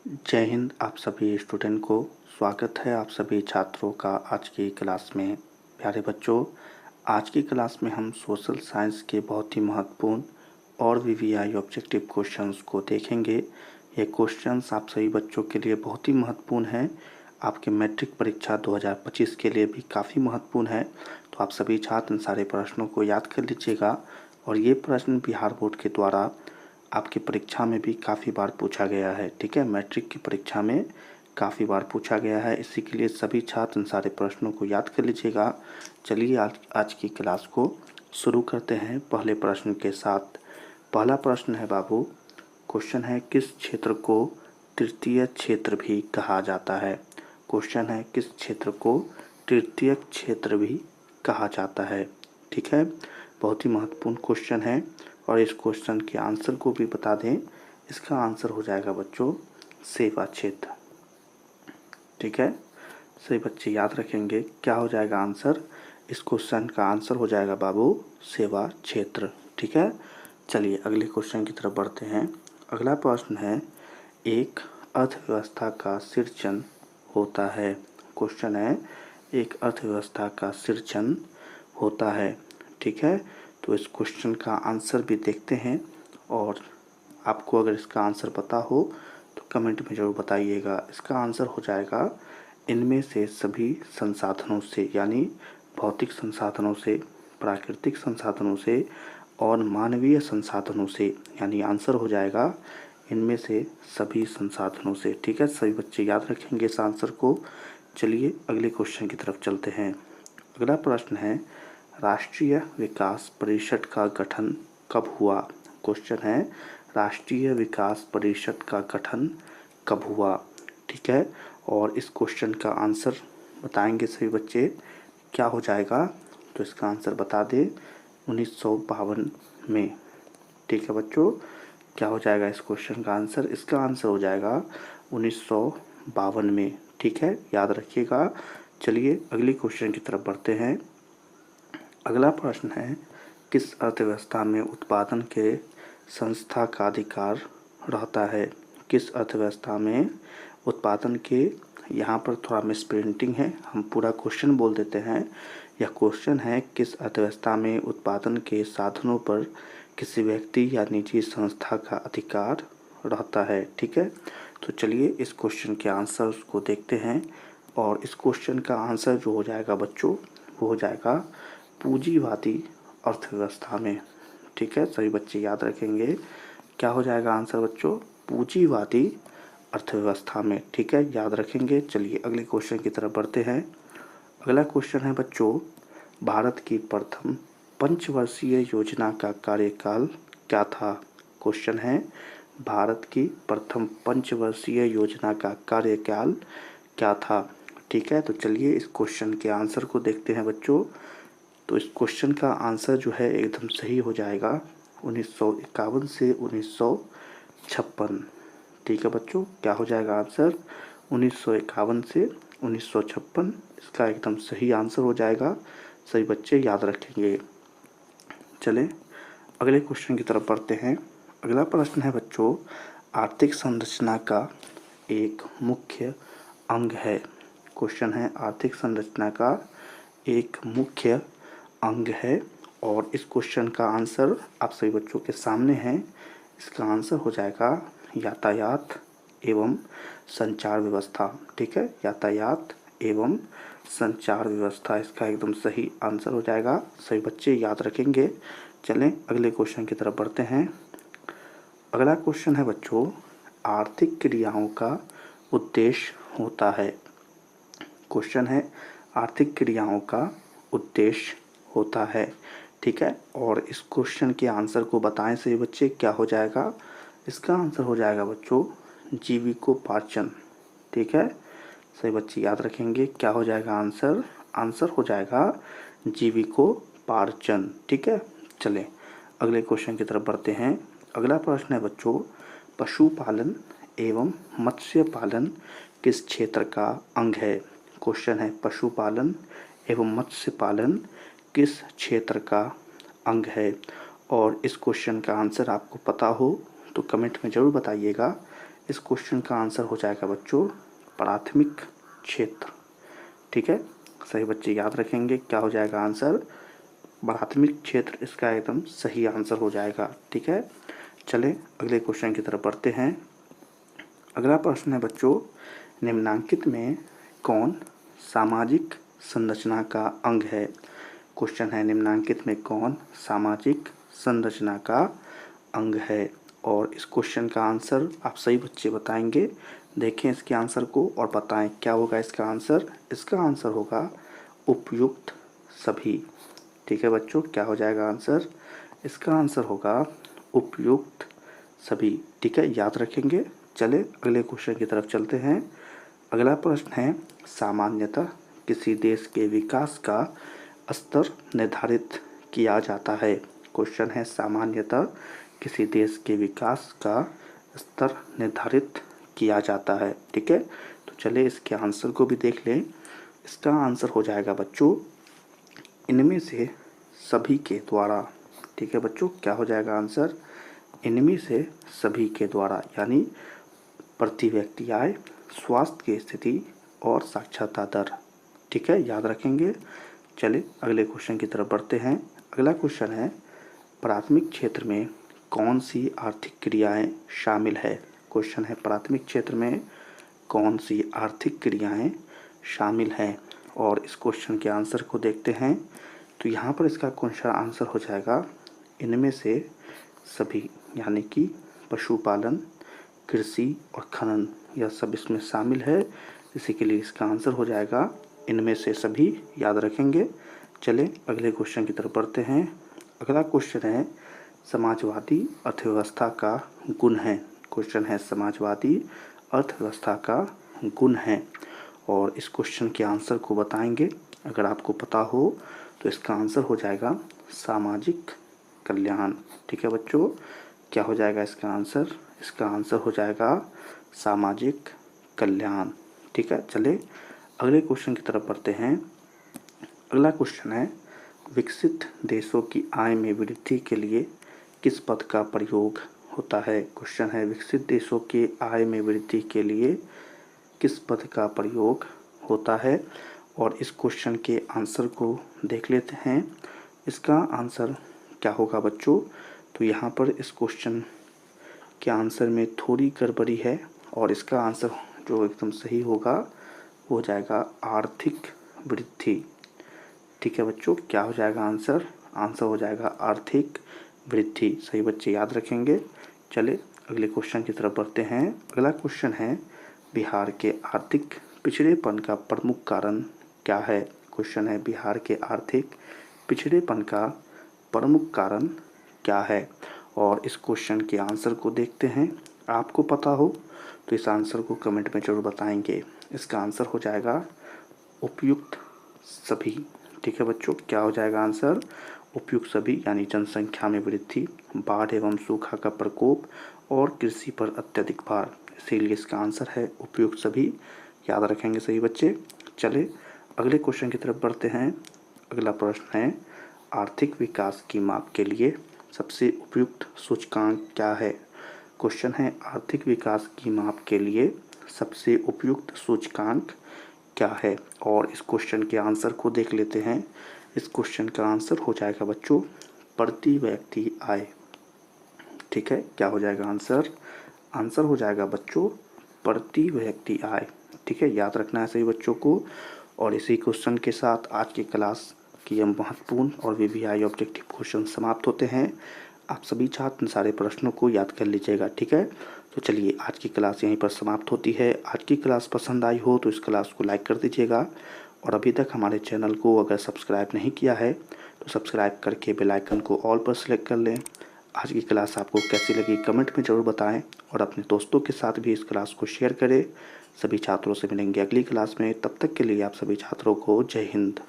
जय हिंद। आप सभी स्टूडेंट को स्वागत है आप सभी छात्रों का आज की क्लास में। प्यारे बच्चों, आज की क्लास में हम सोशल साइंस के बहुत ही महत्वपूर्ण और वीवीआई ऑब्जेक्टिव क्वेश्चंस को देखेंगे। ये क्वेश्चंस आप सभी बच्चों के लिए बहुत ही महत्वपूर्ण हैं। आपके मैट्रिक परीक्षा 2025 के लिए भी काफ़ी महत्वपूर्ण है। तो आप सभी छात्र इन सारे प्रश्नों को याद कर लीजिएगा। और ये प्रश्न बिहार बोर्ड के द्वारा आपकी परीक्षा में भी काफ़ी बार पूछा गया है। ठीक है, मैट्रिक की परीक्षा में काफ़ी बार पूछा गया है। इसी के लिए सभी छात्र इन सारे प्रश्नों को याद कर लीजिएगा। चलिए आज की क्लास को शुरू करते हैं पहले प्रश्न के साथ। पहला प्रश्न है बाबू, क्वेश्चन है किस क्षेत्र को तृतीय क्षेत्र भी कहा जाता है। क्वेश्चन है किस क्षेत्र को तृतीय क्षेत्र भी कहा जाता है। ठीक है, बहुत ही महत्वपूर्ण क्वेश्चन है। और इस क्वेश्चन के आंसर को भी बता दें। इसका आंसर हो जाएगा बच्चों सेवा क्षेत्र। ठीक है, सही बच्चे याद रखेंगे क्या हो जाएगा आंसर। इस क्वेश्चन का आंसर हो जाएगा बाबू सेवा क्षेत्र। ठीक है, चलिए अगले क्वेश्चन की तरफ बढ़ते हैं। अगला प्रश्न है एक अर्थव्यवस्था का सृजन होता है। क्वेश्चन है एक अर्थव्यवस्था का सृजन होता है। ठीक है, तो इस क्वेश्चन का आंसर भी देखते हैं। और आपको अगर इसका आंसर पता हो तो कमेंट में ज़रूर बताइएगा। इसका आंसर हो जाएगा इनमें से सभी संसाधनों से, यानी भौतिक संसाधनों से, प्राकृतिक संसाधनों से और मानवीय संसाधनों से। यानी आंसर हो जाएगा इनमें से सभी संसाधनों से। ठीक है, सभी बच्चे याद रखेंगे इस आंसर को। चलिए अगले क्वेश्चन की तरफ चलते हैं। अगला प्रश्न है राष्ट्रीय विकास परिषद का गठन कब हुआ। क्वेश्चन है राष्ट्रीय विकास परिषद का गठन कब हुआ। ठीक है, और इस क्वेश्चन का आंसर बताएंगे सभी बच्चे क्या हो जाएगा। तो इसका आंसर बता दें 1952 में। ठीक है बच्चों, क्या हो जाएगा इस क्वेश्चन का आंसर। इसका आंसर हो जाएगा 1952 में। ठीक है, याद रखिएगा। चलिए अगले क्वेश्चन की तरफ बढ़ते हैं। अगला प्रश्न है किस अर्थव्यवस्था में उत्पादन के संस्था का अधिकार रहता है। किस अर्थव्यवस्था में उत्पादन के, यहाँ पर थोड़ा मिसप्रिंटिंग है, हम पूरा क्वेश्चन बोल देते हैं। यह क्वेश्चन है किस अर्थव्यवस्था में उत्पादन के साधनों पर किसी व्यक्ति या निजी संस्था का अधिकार रहता है। ठीक है, तो चलिए इस क्वेश्चन के आंसर को देखते हैं। और इस क्वेश्चन का आंसर जो हो जाएगा बच्चों वो हो जाएगा पूंजीवादी अर्थव्यवस्था में। ठीक है, सभी बच्चे याद रखेंगे क्या हो जाएगा आंसर बच्चों, पूंजीवादी अर्थव्यवस्था में। ठीक है, याद रखेंगे। चलिए अगले क्वेश्चन की तरफ बढ़ते हैं। अगला क्वेश्चन है बच्चों भारत की प्रथम पंचवर्षीय योजना का कार्यकाल क्या था। क्वेश्चन है भारत की प्रथम पंचवर्षीय योजना का कार्यकाल क्या था। ठीक है, तो चलिए इस क्वेश्चन के आंसर को देखते हैं बच्चों। तो इस क्वेश्चन का आंसर जो है एकदम सही हो जाएगा 1951 से 1956। ठीक है बच्चों, क्या हो जाएगा आंसर 1951 से 1956। इसका एकदम सही आंसर हो जाएगा। सही बच्चे याद रखेंगे। चलें अगले क्वेश्चन की तरफ बढ़ते हैं। अगला प्रश्न है बच्चों आर्थिक संरचना का एक मुख्य अंग है। क्वेश्चन है आर्थिक संरचना का एक मुख्य अंग है। और इस क्वेश्चन का आंसर आप सभी बच्चों के सामने है। इसका आंसर हो जाएगा यातायात एवं संचार व्यवस्था। ठीक है, यातायात एवं संचार व्यवस्था इसका एकदम सही आंसर हो जाएगा। सभी बच्चे याद रखेंगे। चलें अगले क्वेश्चन की तरफ बढ़ते हैं। अगला क्वेश्चन है बच्चों आर्थिक क्रियाओं का उद्देश्य होता है। क्वेश्चन है आर्थिक क्रियाओं का उद्देश्य होता है। ठीक है, और इस क्वेश्चन के आंसर को बताएं सभी बच्चे क्या हो जाएगा। इसका आंसर हो जाएगा बच्चों जीविकोपार्जन। ठीक है, सभी बच्चे याद रखेंगे क्या हो जाएगा आंसर। आंसर हो जाएगा जीविकोपार्जन। ठीक है, चलें अगले क्वेश्चन की तरफ बढ़ते हैं। अगला प्रश्न है बच्चों पशुपालन एवं मत्स्य पालन किस क्षेत्र का अंग है। क्वेश्चन है पशुपालन एवं मत्स्य पालन किस क्षेत्र का अंग है। और इस क्वेश्चन का आंसर आपको पता हो तो कमेंट में ज़रूर बताइएगा। इस क्वेश्चन का आंसर हो जाएगा बच्चों प्राथमिक क्षेत्र। ठीक है, सही बच्चे याद रखेंगे, क्या हो जाएगा आंसर, प्राथमिक क्षेत्र इसका एकदम सही आंसर हो जाएगा। ठीक है, चलें अगले क्वेश्चन की तरफ बढ़ते हैं। अगला प्रश्न है बच्चों, निम्नांकित में कौन सामाजिक संरचना का अंग है। क्वेश्चन है निम्नांकित में कौन सामाजिक संरचना का अंग है, और इस क्वेश्चन का आंसर आप सही बच्चे बताएंगे। देखें इसके आंसर को और बताएं क्या होगा इसका आंसर। इसका आंसर होगा उपयुक्त सभी। ठीक है बच्चों, क्या हो जाएगा आंसर, इसका आंसर होगा उपयुक्त सभी। ठीक है, याद रखेंगे। चले अगले क्वेश्चन की तरफ चलते हैं। अगला प्रश्न है, सामान्यतः किसी देश के विकास का स्तर निर्धारित किया जाता है। क्वेश्चन है सामान्यतः किसी देश के विकास का स्तर निर्धारित किया जाता है। ठीक है, तो चले इसके आंसर को भी देख लें। इसका आंसर हो जाएगा बच्चों इनमें से सभी के द्वारा। ठीक है बच्चों, क्या हो जाएगा आंसर, इनमें से सभी के द्वारा, यानी प्रति व्यक्ति आय, स्वास्थ्य की स्थिति और साक्षरता दर। ठीक है, याद रखेंगे। चलिए अगले क्वेश्चन की तरफ बढ़ते हैं। अगला क्वेश्चन है, प्राथमिक क्षेत्र में कौन सी आर्थिक क्रियाएं शामिल है। क्वेश्चन है प्राथमिक क्षेत्र में कौन सी आर्थिक क्रियाएं शामिल हैं, और इस क्वेश्चन के आंसर को देखते हैं। तो यहाँ पर इसका क्वेश्चन आंसर हो जाएगा इनमें से सभी, यानी कि पशुपालन, कृषि और खनन, यह सब इसमें शामिल है। इसी के लिए इसका आंसर हो जाएगा इनमें से सभी, याद रखेंगे। चलें अगले क्वेश्चन की तरफ बढ़ते हैं। अगला क्वेश्चन है, समाजवादी अर्थव्यवस्था का गुण है। क्वेश्चन है समाजवादी अर्थव्यवस्था का गुण है, और इस क्वेश्चन के आंसर को बताएंगे। अगर आपको पता हो तो इसका आंसर हो जाएगा सामाजिक कल्याण। ठीक है बच्चों, क्या हो जाएगा इसका आंसर, इसका आंसर हो जाएगा सामाजिक कल्याण। ठीक है, चले अगले क्वेश्चन की तरफ बढ़ते हैं। अगला क्वेश्चन है, विकसित देशों की आय में वृद्धि के लिए किस पद का प्रयोग होता है। क्वेश्चन है विकसित देशों के आय में वृद्धि के लिए किस पद का प्रयोग होता है, और इस क्वेश्चन के आंसर को देख लेते हैं। इसका आंसर क्या होगा बच्चों, तो यहाँ पर इस क्वेश्चन के आंसर में थोड़ी गड़बड़ी है, और इसका आंसर जो एकदम सही होगा वो हो जाएगा आर्थिक वृद्धि। ठीक है बच्चों, क्या हो जाएगा आंसर, आंसर हो जाएगा आर्थिक वृद्धि। सही बच्चे याद रखेंगे। चले अगले क्वेश्चन की तरफ बढ़ते हैं। अगला क्वेश्चन है, बिहार के आर्थिक पिछड़ेपन का प्रमुख कारण क्या है। क्वेश्चन है बिहार के आर्थिक पिछड़ेपन का प्रमुख कारण क्या है, और इस क्वेश्चन के आंसर को देखते हैं। आपको पता हो तो इस आंसर को कमेंट में जरूर बताएंगे। इसका आंसर हो जाएगा उपयुक्त सभी। ठीक है बच्चों, क्या हो जाएगा आंसर, उपयुक्त सभी, यानी जनसंख्या में वृद्धि, बाढ़ एवं सूखा का प्रकोप और कृषि पर अत्यधिक भार, इसीलिए इसका आंसर है उपयुक्त सभी। याद रखेंगे सही बच्चे। चले अगले क्वेश्चन की तरफ बढ़ते हैं। अगला प्रश्न है, आर्थिक विकास की माप के लिए सबसे उपयुक्त सूचकांक क्या है। क्वेश्चन है आर्थिक विकास की माप के लिए सबसे उपयुक्त सूचकांक क्या है, और इस क्वेश्चन के आंसर को देख लेते हैं। इस क्वेश्चन का आंसर हो जाएगा बच्चों प्रति व्यक्ति आय। ठीक है, क्या हो जाएगा आंसर, आंसर हो जाएगा बच्चों प्रति व्यक्ति आय। ठीक है, याद रखना है सही बच्चों को। और इसी क्वेश्चन के साथ आज की क्लास की महत्वपूर्ण और वीवीआई ऑब्जेक्टिव क्वेश्चन समाप्त होते हैं। आप सभी छात्र सारे प्रश्नों को याद कर लीजिएगा। ठीक है, तो चलिए आज की क्लास यहीं पर समाप्त होती है। आज की क्लास पसंद आई हो तो इस क्लास को लाइक कर दीजिएगा, और अभी तक हमारे चैनल को अगर सब्सक्राइब नहीं किया है तो सब्सक्राइब करके बेल आइकन को ऑल पर सेलेक्ट कर लें। आज की क्लास आपको कैसी लगी कमेंट में ज़रूर बताएं, और अपने दोस्तों के साथ भी इस क्लास को शेयर करें। सभी छात्रों से मिलेंगे अगली क्लास में, तब तक के लिए आप सभी छात्रों को जय हिंद।